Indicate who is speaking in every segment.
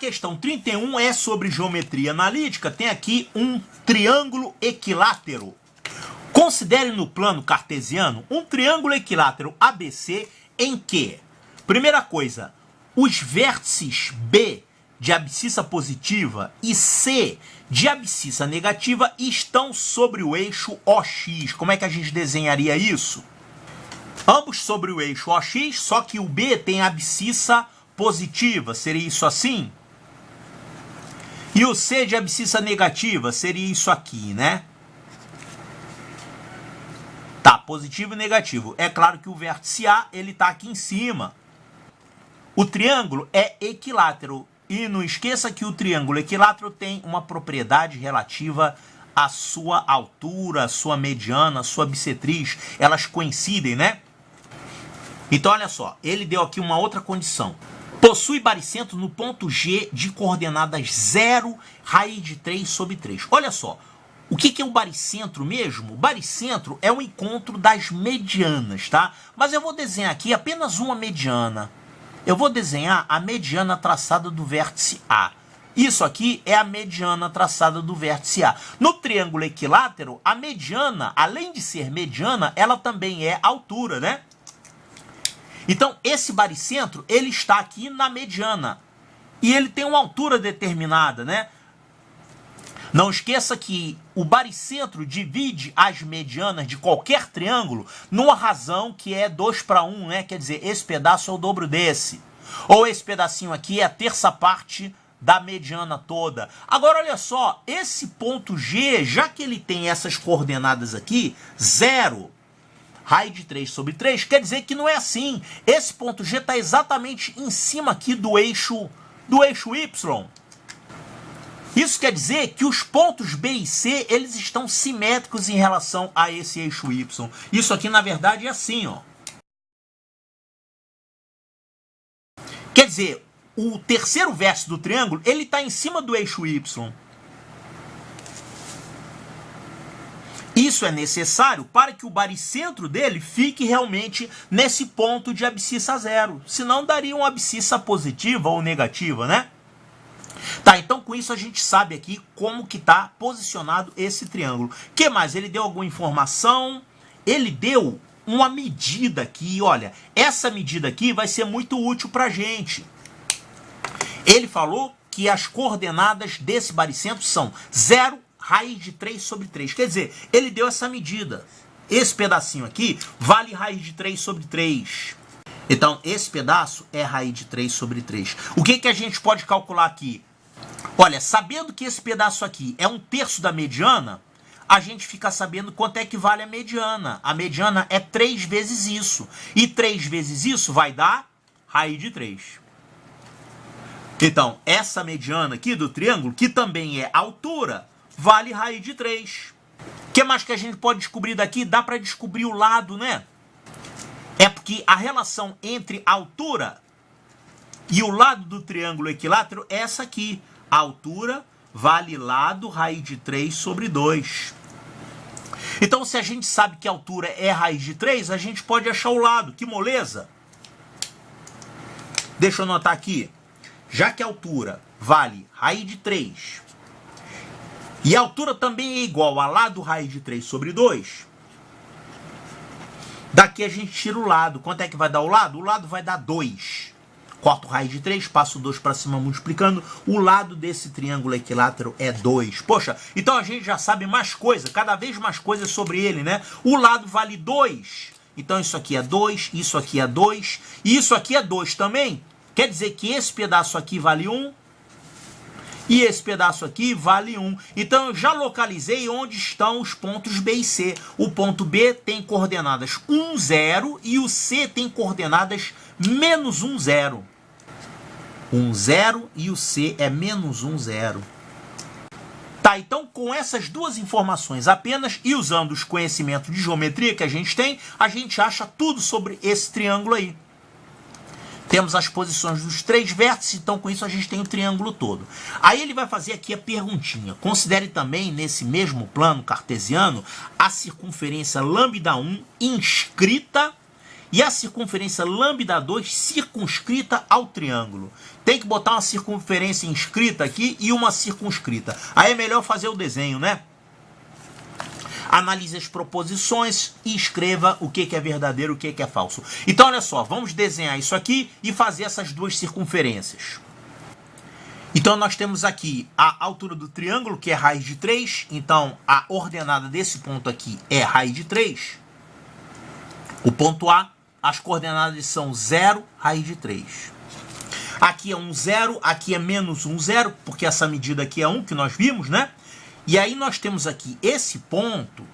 Speaker 1: questão 31 é sobre geometria analítica, tem aqui um triângulo equilátero. Considere no plano cartesiano um triângulo equilátero ABC em que, primeira coisa, os vértices B de abscissa positiva e C de abscissa negativa estão sobre o eixo OX. Como é que a gente desenharia isso? Ambos sobre o eixo OX, só que o B tem abscissa positiva, seria isso assim? E o C de abscissa negativa seria isso aqui, né? Tá, positivo e negativo. É claro que o vértice A, ele tá aqui em cima. O triângulo é equilátero. E não esqueça que o triângulo equilátero tem uma propriedade relativa à sua altura, à sua mediana, à sua bissetriz. Elas coincidem, né? Então, olha só. Ele deu aqui uma outra condição. Possui baricentro no ponto G de coordenadas 0, raiz de 3 sobre 3. Olha só. O que é o baricentro mesmo? O baricentro é o encontro das medianas, tá? Mas eu vou desenhar aqui apenas uma mediana. Eu vou desenhar a mediana traçada do vértice A. Isso aqui é a mediana traçada do vértice A. No triângulo equilátero, a mediana, além de ser mediana, ela também é altura, né? Então, esse baricentro, ele está aqui na mediana. E ele tem uma altura determinada, né? Não esqueça que o baricentro divide as medianas de qualquer triângulo numa razão que é 2:1, né? Quer dizer, esse pedaço é o dobro desse. Ou esse pedacinho aqui é a terça parte da mediana toda. Agora, olha só, esse ponto G, já que ele tem essas coordenadas aqui, 0, raiz de 3 sobre 3, quer dizer que não é assim. Esse ponto G está exatamente em cima aqui do eixo Y. Isso quer dizer que os pontos B e C, eles estão simétricos em relação a esse eixo Y. Isso aqui, na verdade, é assim, ó. Quer dizer, o terceiro vértice do triângulo, ele está em cima do eixo Y. Isso é necessário para que o baricentro dele fique realmente nesse ponto de abscissa 0. Senão daria uma abscissa positiva ou negativa, né? Tá, então com isso a gente sabe aqui como que está posicionado esse triângulo. O que mais? Ele deu alguma informação? Ele deu uma medida aqui, olha. Essa medida aqui vai ser muito útil para a gente. Ele falou que as coordenadas desse baricentro são 0, raiz de 3 sobre 3. Quer dizer, ele deu essa medida. Esse pedacinho aqui vale raiz de 3 sobre 3. Então, esse pedaço é raiz de 3 sobre 3. O que a gente pode calcular aqui? Olha, sabendo que esse pedaço aqui é 1/3 da mediana, a gente fica sabendo quanto é que vale a mediana. A mediana é 3 vezes isso. E 3 vezes isso vai dar raiz de 3. Então, essa mediana aqui do triângulo, que também é altura, vale raiz de 3. O que mais que a gente pode descobrir daqui? Dá para descobrir o lado, né? É porque a relação entre a altura e o lado do triângulo equilátero é essa aqui. A altura vale lado raiz de 3 sobre 2. Então, se a gente sabe que a altura é raiz de 3, a gente pode achar o lado. Que moleza! Deixa eu anotar aqui. Já que a altura vale raiz de 3 e a altura também é igual a lado raiz de 3 sobre 2, daqui a gente tira o lado. Quanto é que vai dar o lado? O lado vai dar 2. Corto raiz de 3, passo 2 para cima multiplicando. O lado desse triângulo equilátero é 2. Poxa, então a gente já sabe mais coisa, cada vez mais coisas sobre ele, né? O lado vale 2. Então isso aqui é 2, isso aqui é 2, e isso aqui é 2 também. Quer dizer que esse pedaço aqui vale 1 e esse pedaço aqui vale 1. Então eu já localizei onde estão os pontos B e C. O ponto B tem coordenadas 1, 0 e o C tem coordenadas menos 1, 0. 1, 0 e o C é menos 1, 0. Tá, então com essas duas informações apenas e usando os conhecimentos de geometria que a gente acha tudo sobre esse triângulo aí. Temos as posições dos 3 vértices, então com isso a gente tem o triângulo todo. Aí ele vai fazer aqui a perguntinha. Considere também, nesse mesmo plano cartesiano, a circunferência lambda 1 inscrita e a circunferência lambda 2 circunscrita ao triângulo. Tem que botar uma circunferência inscrita aqui e uma circunscrita. Aí é melhor fazer o desenho, né? Analise as proposições e escreva o que é verdadeiro e o que é falso. Então, olha só, vamos desenhar isso aqui e fazer essas duas circunferências. Então, nós temos aqui a altura do triângulo, que é raiz de 3. Então, a ordenada desse ponto aqui é raiz de 3. O ponto A, as coordenadas são 0, raiz de 3. Aqui é 1, 0, aqui é menos 1, 0, porque essa medida aqui é 1, que nós vimos, né? E aí nós temos aqui esse ponto,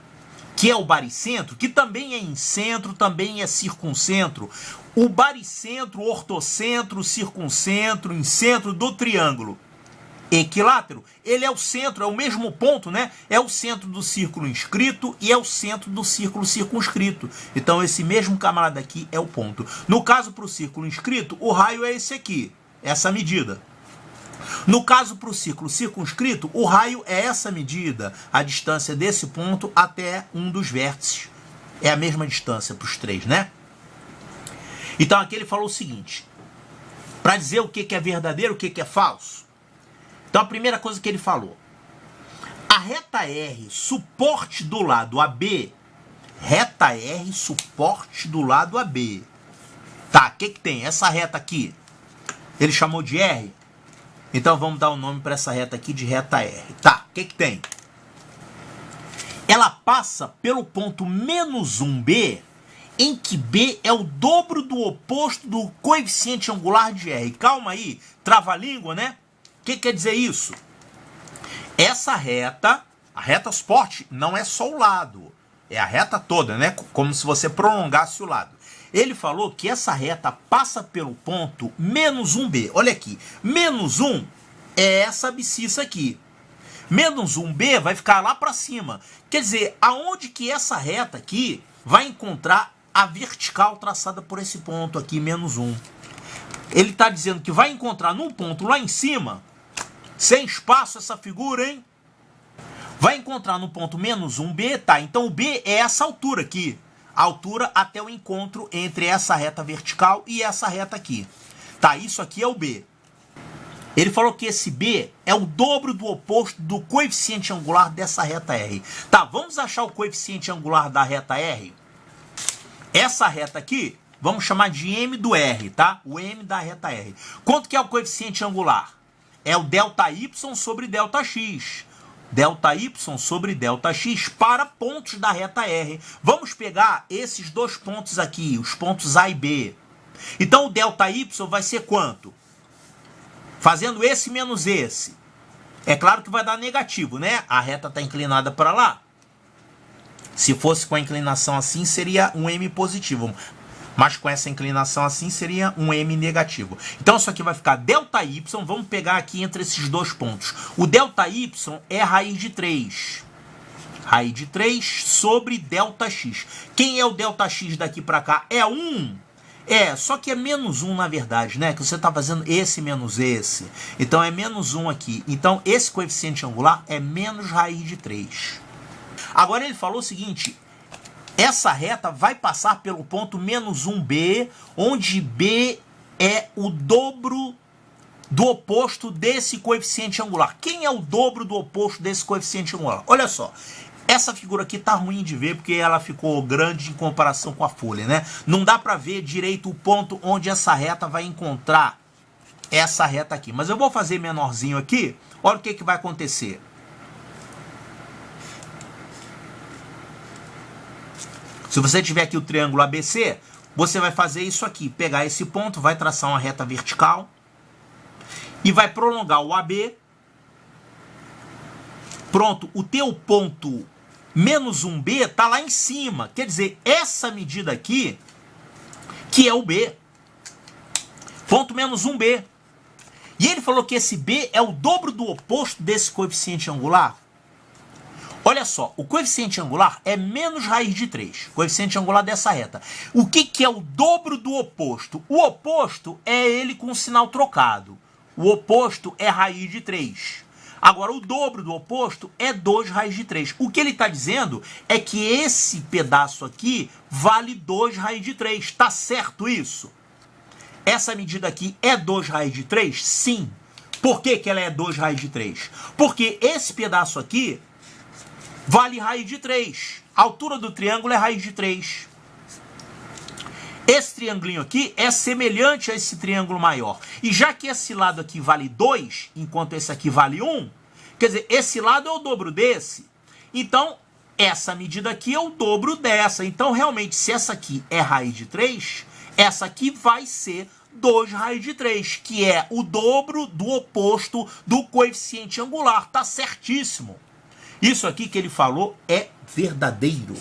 Speaker 1: que é o baricentro, que também é incentro, também é circuncentro. O baricentro, ortocentro, circuncentro, incentro do triângulo equilátero, ele é o centro, é o mesmo ponto, né? É o centro do círculo inscrito e é o centro do círculo circunscrito. Então esse mesmo camarada aqui é o ponto. No caso para o círculo inscrito, o raio é esse aqui, essa medida. No caso para o círculo circunscrito, o raio é essa medida, a distância desse ponto até um dos vértices. É a mesma distância para os três, né? Então aqui ele falou o seguinte, para dizer o que é verdadeiro, o que é falso. Então a primeira coisa que ele falou, a reta R, suporte do lado AB, reta R, suporte do lado AB. Tá, o que tem? Essa reta aqui, ele chamou de R. Então vamos dar o nome para essa reta aqui de reta R. Tá, o que tem? Ela passa pelo ponto menos 1B, em que B é o dobro do oposto do coeficiente angular de R. Calma aí, trava-língua, né? O que quer dizer isso? Essa reta, a reta suporte, não é só o lado, é a reta toda, né? Como se você prolongasse o lado. Ele falou que essa reta passa pelo ponto menos 1B. Olha aqui, menos 1 é essa abscissa aqui. Menos 1B vai ficar lá para cima. Quer dizer, aonde que essa reta aqui vai encontrar a vertical traçada por esse ponto aqui, menos 1. Ele está dizendo que vai encontrar num ponto lá em cima, sem espaço essa figura, hein? Vai encontrar no ponto menos 1B, tá? Então o B é essa altura aqui. A altura até o encontro entre essa reta vertical e essa reta aqui. Tá, isso aqui é o B. Ele falou que esse B é o dobro do oposto do coeficiente angular dessa reta R. Tá, vamos achar o coeficiente angular da reta R? Essa reta aqui, vamos chamar de M do R, tá? O M da reta R. Quanto que é o coeficiente angular? É o ΔY sobre ΔX. ΔY sobre ΔX para pontos da reta R. Vamos pegar esses dois pontos aqui, os pontos A e B. Então o ΔY vai ser quanto? Fazendo esse menos esse. É claro que vai dar negativo, né? A reta está inclinada para lá. Se fosse com a inclinação assim, seria um M positivo. Mas com essa inclinação assim, seria um M negativo. Então isso aqui vai ficar ΔY, vamos pegar aqui entre esses dois pontos. O ΔY é raiz de 3. Raiz de 3 sobre ΔX. Quem é o ΔX daqui para cá? É 1. É, só que é menos 1 na verdade, né? Que você está fazendo esse menos esse. Então é menos 1 aqui. Então esse coeficiente angular é menos raiz de 3. Agora ele falou o seguinte... Essa reta vai passar pelo ponto menos 1B, onde B é o dobro do oposto desse coeficiente angular. Quem é o dobro do oposto desse coeficiente angular? Olha só, essa figura aqui tá ruim de ver porque ela ficou grande em comparação com a folha, né? Não dá para ver direito o ponto onde essa reta vai encontrar essa reta aqui. Mas eu vou fazer menorzinho aqui, olha o que vai acontecer. Se você tiver aqui o triângulo ABC, você vai fazer isso aqui, pegar esse ponto, vai traçar uma reta vertical e vai prolongar o AB. Pronto, o teu ponto menos 1B está lá em cima. Quer dizer, essa medida aqui, que é o B. Ponto menos 1B. E ele falou que esse B é o dobro do oposto desse coeficiente angular. Olha só, o coeficiente angular é menos raiz de 3, coeficiente angular dessa reta. O que é o dobro do oposto? O oposto é ele com o sinal trocado. O oposto é raiz de 3. Agora, o dobro do oposto é 2 raiz de 3. O que ele está dizendo é que esse pedaço aqui vale 2 raiz de 3. Está certo isso? Essa medida aqui é 2 raiz de 3? Sim. Por que ela é 2 raiz de 3? Porque esse pedaço aqui vale raiz de 3. A altura do triângulo é raiz de 3. Esse triangulinho aqui é semelhante a esse triângulo maior. E já que esse lado aqui vale 2, enquanto esse aqui vale 1, quer dizer, esse lado é o dobro desse. Então, essa medida aqui é o dobro dessa. Então, realmente, se essa aqui é raiz de 3, essa aqui vai ser 2 raiz de 3, que é o dobro do oposto do coeficiente angular. Tá certíssimo. Isso aqui que ele falou é verdadeiro.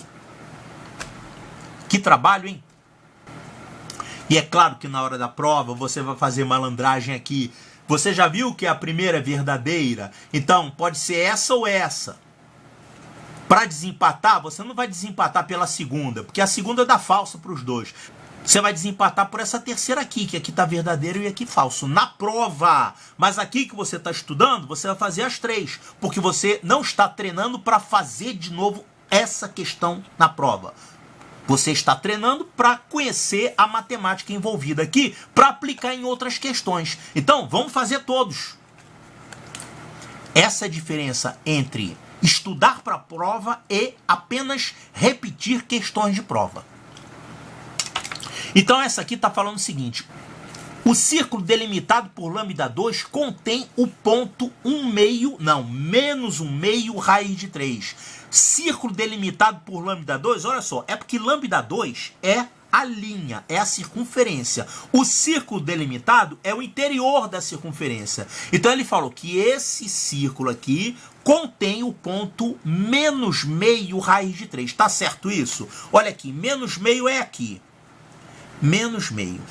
Speaker 1: Que trabalho, hein? E é claro que na hora da prova você vai fazer malandragem aqui. Você já viu que a primeira é verdadeira? Então, pode ser essa ou essa. Para desempatar, você não vai desempatar pela segunda, porque a segunda dá falsa para os dois. Você vai desempatar por essa terceira aqui, que aqui está verdadeiro e aqui falso. Na prova! Mas aqui que você está estudando, você vai fazer as 3, porque você não está treinando para fazer de novo essa questão na prova. Você está treinando para conhecer a matemática envolvida aqui, para aplicar em outras questões. Então, vamos fazer todos. Essa é a diferença entre estudar para a prova e apenas repetir questões de prova. Então, essa aqui está falando o seguinte. O círculo delimitado por lambda 2 contém o ponto menos 1/2 raiz de 3. Círculo delimitado por lambda 2, olha só, é porque lambda 2 é a linha, é a circunferência. O círculo delimitado é o interior da circunferência. Então ele falou que esse círculo aqui contém o ponto menos meio raiz de 3. Tá certo isso? Olha aqui, menos meio é aqui. Menos meio.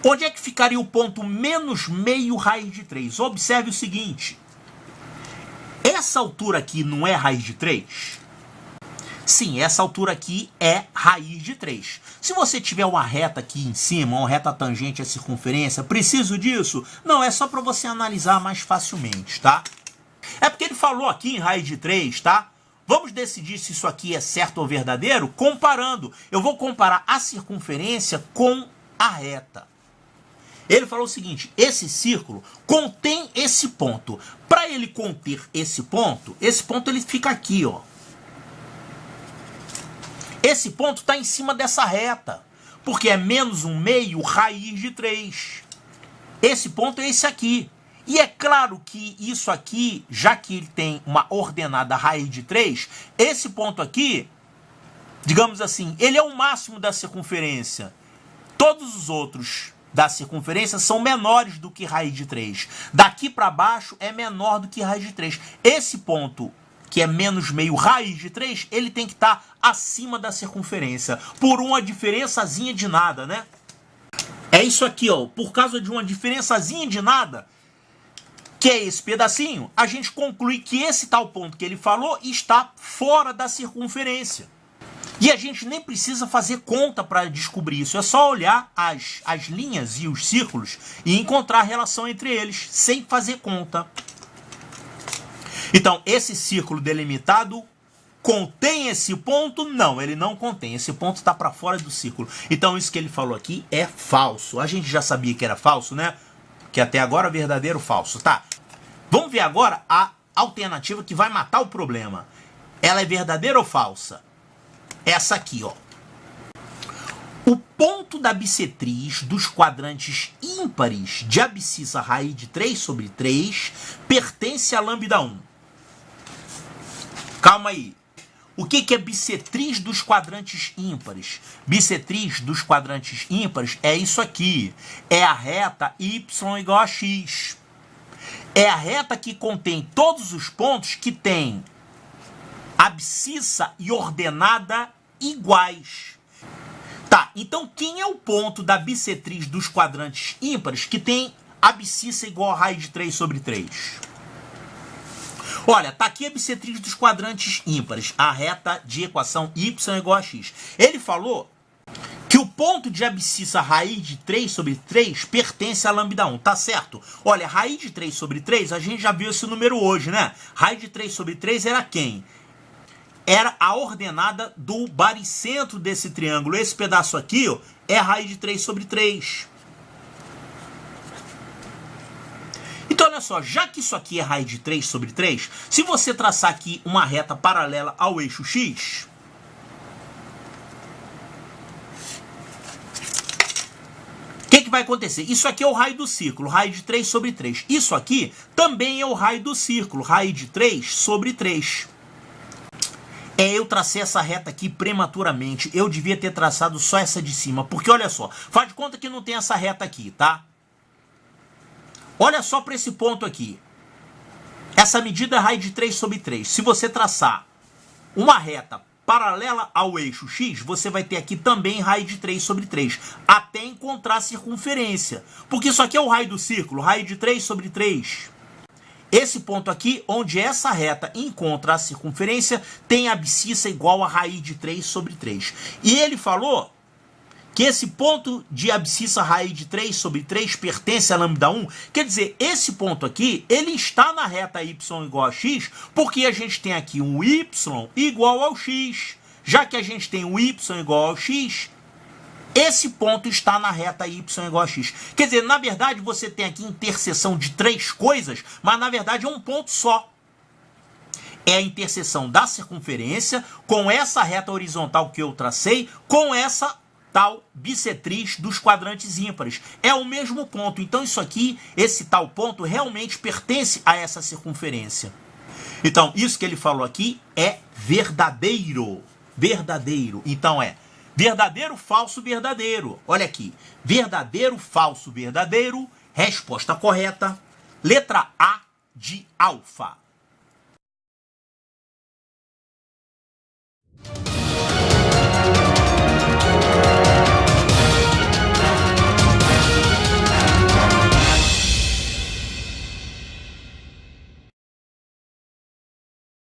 Speaker 1: Onde é que ficaria o ponto menos meio raiz de 3? Observe o seguinte. Essa altura aqui não é raiz de 3? Sim, essa altura aqui é raiz de 3. Se você tiver uma reta aqui em cima, uma reta tangente à circunferência, preciso disso? Não, é só para você analisar mais facilmente, tá? É porque ele falou aqui em raiz de 3, tá? Vamos decidir se isso aqui é certo ou verdadeiro comparando. Eu vou comparar a circunferência com a reta. Ele falou o seguinte, esse círculo contém esse ponto. Para ele conter esse ponto ele fica aqui, ó. Esse ponto está em cima dessa reta, porque é menos 1/2 raiz de 3. Esse ponto é esse aqui. E é claro que isso aqui, já que ele tem uma ordenada raiz de 3, esse ponto aqui, digamos assim, ele é o máximo da circunferência. Todos os outros da circunferência são menores do que raiz de 3. Daqui para baixo é menor do que raiz de 3. Esse ponto, que é menos meio raiz de 3, ele tem que estar acima da circunferência, por uma diferençazinha de nada, né? É isso aqui, ó. Por causa de uma diferençazinha de nada, que é esse pedacinho, a gente conclui que esse tal ponto que ele falou está fora da circunferência. E a gente nem precisa fazer conta para descobrir isso. É só olhar as linhas e os círculos e encontrar a relação entre eles, sem fazer conta. Então, esse círculo delimitado contém esse ponto? Não, ele não contém. Esse ponto está para fora do círculo. Então, isso que ele falou aqui é falso. A gente já sabia que era falso, né? Que até agora é verdadeiro ou falso, tá? Vamos ver agora a alternativa que vai matar o problema. Ela é verdadeira ou falsa? Essa aqui, ó. O ponto da bissetriz dos quadrantes ímpares de abscissa raiz de 3/3 pertence a lambda 1. Calma aí. O que é bissetriz dos quadrantes ímpares? Bissetriz dos quadrantes ímpares é isso aqui. É a reta y igual a x. É a reta que contém todos os pontos que têm abscissa e ordenada iguais. Tá, então quem é o ponto da bissetriz dos quadrantes ímpares que tem abscissa igual a raiz de 3/3? Olha, tá aqui a bissetriz dos quadrantes ímpares, a reta de equação y igual a x. Ele falou que o ponto de abscissa raiz de 3 sobre 3 pertence a lambda 1, tá certo? Olha, raiz de 3 sobre 3, a gente já viu esse número hoje, né? Raiz de 3 sobre 3 era quem? Era a ordenada do baricentro desse triângulo. Esse pedaço aqui, ó, é a raiz de 3 sobre 3. Então, olha só, já que isso aqui é raiz de 3 sobre 3, se você traçar aqui uma reta paralela ao eixo x, o que vai acontecer? Isso aqui é o raio do círculo, raiz de 3 sobre 3. Isso aqui também é o raio do círculo, raiz de 3 sobre 3. Eu tracei essa reta aqui prematuramente. Eu devia ter traçado só essa de cima. Porque, olha só, faz de conta que não tem essa reta aqui, tá? Olha só para esse ponto aqui. Essa medida é raiz de 3 sobre 3. Se você traçar uma reta paralela ao eixo x, você vai ter aqui também raiz de 3 sobre 3. Até encontrar a circunferência. Porque isso aqui é o raio do círculo, raiz de 3 sobre 3. Esse ponto aqui, onde essa reta encontra a circunferência, tem abscissa igual a raiz de 3 sobre 3. E ele falou que esse ponto de abscissa raiz de 3 sobre 3 pertence a lambda 1. Quer dizer, esse ponto aqui, ele está na reta y igual a x, porque a gente tem aqui um y igual ao x. Já que a gente tem um y igual ao x, esse ponto está na reta y igual a x. Quer dizer, na verdade, você tem aqui interseção de 3 coisas, mas na verdade é um ponto só. É a interseção da circunferência com essa reta horizontal que eu tracei, com essa tal bissetriz dos quadrantes ímpares. É o mesmo ponto. Então isso aqui, esse tal ponto, realmente pertence a essa circunferência. Então, isso que ele falou aqui é verdadeiro. Verdadeiro. Então é verdadeiro, falso, verdadeiro. Olha aqui. Verdadeiro, falso, verdadeiro. Resposta correta. Letra A de alfa.